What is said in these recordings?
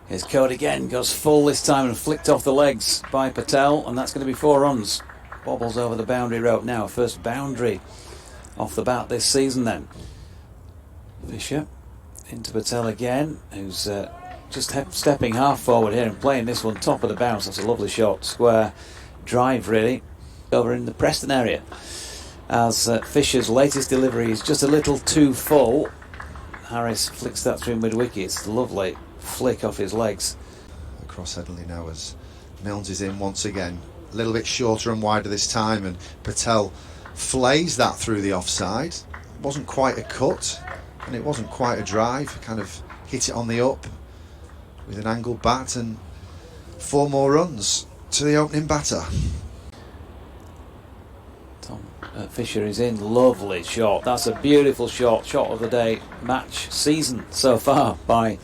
His code again goes full this time and flicked off the legs by Patel, and that's going to be 4 runs. Bobbles over the boundary rope now. First boundary off the bat this season then. Fisher into Patel again, who's just stepping half forward here and playing this one top of the bounce. That's a lovely shot. Square drive really over in the Preston area. As Fisher's latest delivery is just a little too full. Harris flicks that through mid-wicket. It's lovely flick off his legs. Across Headingley now as Milnes is in once again. A little bit shorter and wider this time, and Patel flays that through the offside. It wasn't quite a cut and it wasn't quite a drive. Kind of hit it on the up with an angled bat, and 4 more runs to the opening batter. Fisher is in. Lovely shot. That's a beautiful shot of the day, match, season so far by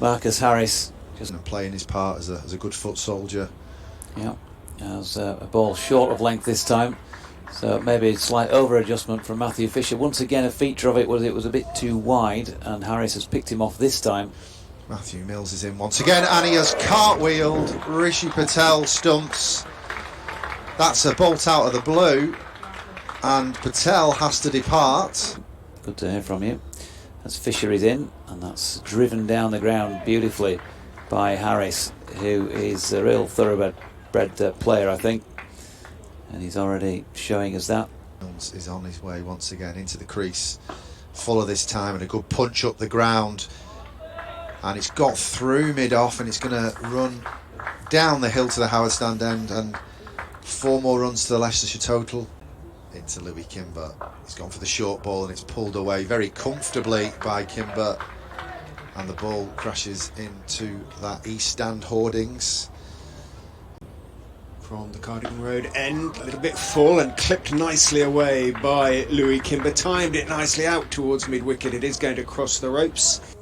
Marcus Harris. Just playing his part as a good foot soldier. Yeah, as a ball short of length this time, so maybe a slight over adjustment from Matthew Fisher. Once again, a feature of it was a bit too wide, and Harris has picked him off this time. Matthew Milnes is in once again, and he has cartwheeled Rishi Patel stumps. That's a bolt out of the blue, and Patel has to depart. Good to hear from you. As Fisher is in, and that's driven down the ground beautifully by Harris, who is a real thoroughbred player, I think, and he's already showing us that. Milnes is on his way once again into the crease, fuller this time, and a good punch up the ground, and it's got through mid-off, and it's going to run down the hill to the Howard Stand end, and 4 more runs to the Leicestershire total. Into Louis Kimber. He's gone for the short ball, and it's pulled away very comfortably by Kimber, and the ball crashes into that East Stand hoardings. From the Cardigan Road end, a little bit full and clipped nicely away by Louis Kimber. Timed it nicely out towards mid-wicket. It is going to cross the ropes.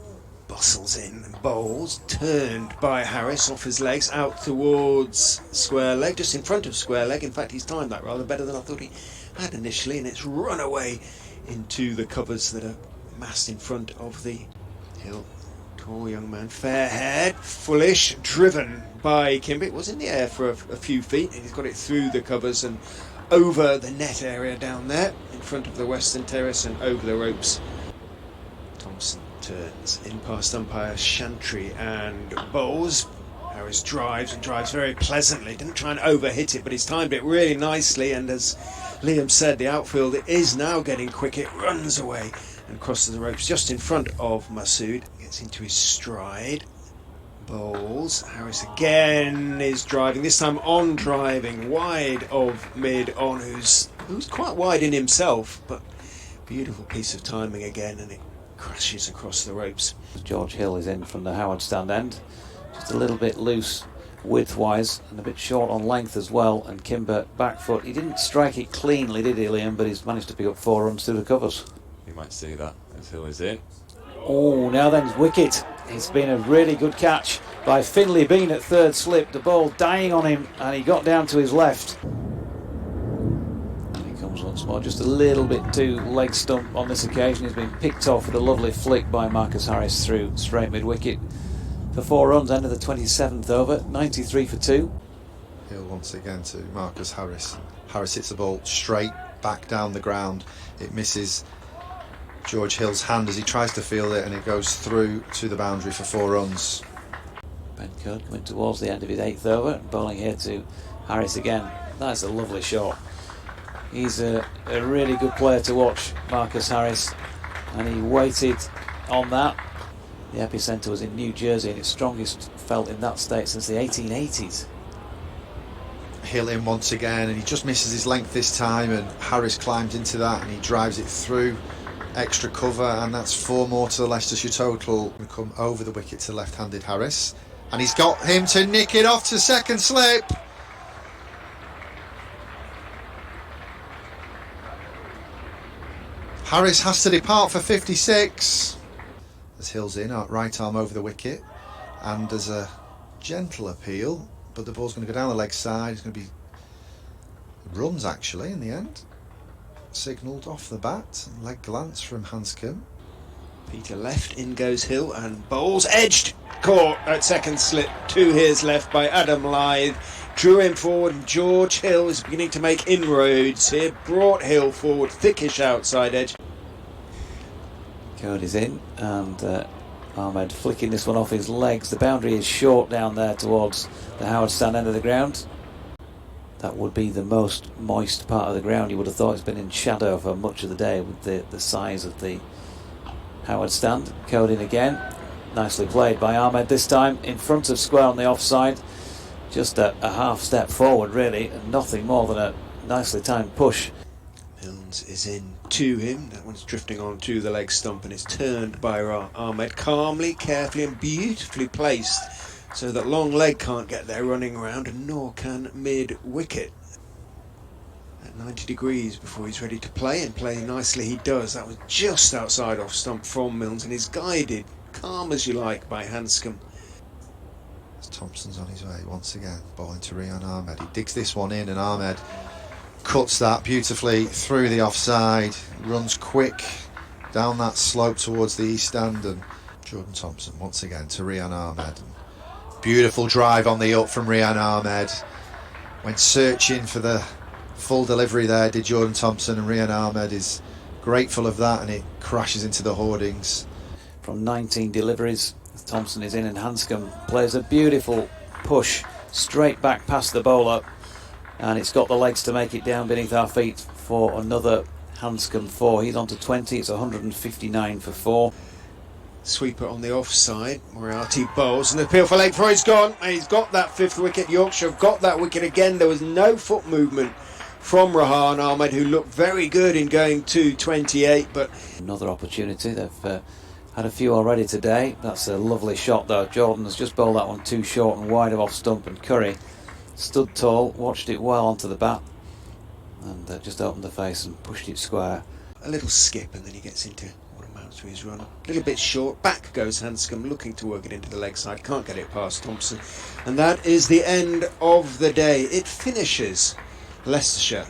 Bustles in and bowls, turned by Harris off his legs out towards square leg, just in front of square leg. In fact, he's timed that rather better than I thought he had initially, and it's run away into the covers that are massed in front of the hill. Tall young man, fair-haired, fullish, driven by Kimber. It was in the air for a few feet, and he's got it through the covers and over the net area down there in front of the Western Terrace and over the ropes. Thompson turns in past umpire Shantry and bowls. Harris drives and drives very pleasantly. Didn't try and overhit it, but he's timed it really nicely, and as Liam said, the outfield is now getting quick. It runs away and crosses the ropes just in front of Masood. Gets into his stride. Bowls. Harris again is driving, this time on driving, wide of mid on, who's quite wide in himself, but beautiful piece of timing again, and it crashes across the ropes. George Hill is in from the Howard Stand end, just a little bit loose width-wise and a bit short on length as well, and Kimber back foot. He didn't strike it cleanly, did he, Liam? But he's managed to pick up 4 runs through the covers. You might see that as Hill is in. Oh, now then, wicket. It's been a really good catch by Finlay Bean at third slip. The ball dying on him, and he got down to his left. And he comes once more, just a little bit too leg stump on this occasion. He's been picked off with a lovely flick by Marcus Harris through straight mid-wicket. For 4 runs, end of the 27th over, 93 for 2. Hill once again to Marcus Harris. Harris hits the ball straight back down the ground. It misses George Hill's hand as he tries to field it, and it goes through to the boundary for 4 runs. Ben Coad coming towards the end of his 8th over, and bowling here to Harris again. That's a lovely shot. He's a really good player to watch, Marcus Harris, and he waited on that. The epicentre was in New Jersey, and it's strongest felt in that state since the 1880s. Hill in once again, and he just misses his length this time, and Harris climbs into that and he drives it through extra cover, and that's 4 more to the Leicestershire total. We come over the wicket to left-handed Harris, and he's got him to nick it off to second slip. Harris has to depart for 56. As Hill's in, right arm over the wicket, and there's a gentle appeal, but the ball's going to go down the leg side. It's going to be runs actually in the end. Signalled off the bat, leg glance from Hanscom. Peter left, in goes Hill, and bowls edged caught at second slip. 2 hairs left by Adam Lythe. Drew him forward, and George Hill is beginning to make inroads here. Brought Hill forward, thickish outside edge. Cody's in, and Ahmed flicking this one off his legs. The boundary is short down there towards the Howard stand end of the ground. That would be the most moist part of the ground. You would have thought it's been in shadow for much of the day with the size of the Howard stand. Cody in again. Nicely played by Ahmed this time, in front of square on the offside. Just a half step forward really, and nothing more than a nicely timed push. Milnes is in to him. That one's drifting on to the leg stump, and it's turned by Ahmed calmly, carefully and beautifully placed, so that long leg can't get there running around, and nor can mid wicket. At 90 degrees before he's ready to play, and play nicely he does. That was just outside off stump from Milnes, and is guided, calm as you like, by Hanscom. Thompson's on his way once again, bowling to Rian Ahmed. He digs this one in, and Ahmed cuts that beautifully through the offside, runs quick down that slope towards the east stand, and Jordan Thompson once again to Rian Ahmed. Beautiful drive on the up from Rian Ahmed. Went searching for the full delivery there, did Jordan Thompson, and Rian Ahmed is grateful of that, and it crashes into the hoardings. From 19 deliveries, Thompson is in, and Hanscom plays a beautiful push straight back past the bowler, and it's got the legs to make it down beneath our feet for another Hanscom 4. He's on to 20, it's 159 for 4. Sweeper on the offside. Moriarty bowls, and the appeal for leg 4 is gone, and he's got that 5th wicket. Yorkshire have got that wicket again. There was no foot movement from Rahan Ahmed, who looked very good in going to 28, but another opportunity. They've had a few already today. That's a lovely shot though. Jordan has just bowled that one too short and wide of off stump, and Curry stood tall, watched it well onto the bat, and just opened the face and pushed it square. A little skip, and then he gets into what amounts to his run. A little bit short. Back goes Hanscom, looking to work it into the leg side. Can't get it past Thompson. And that is the end of the day. It finishes Leicestershire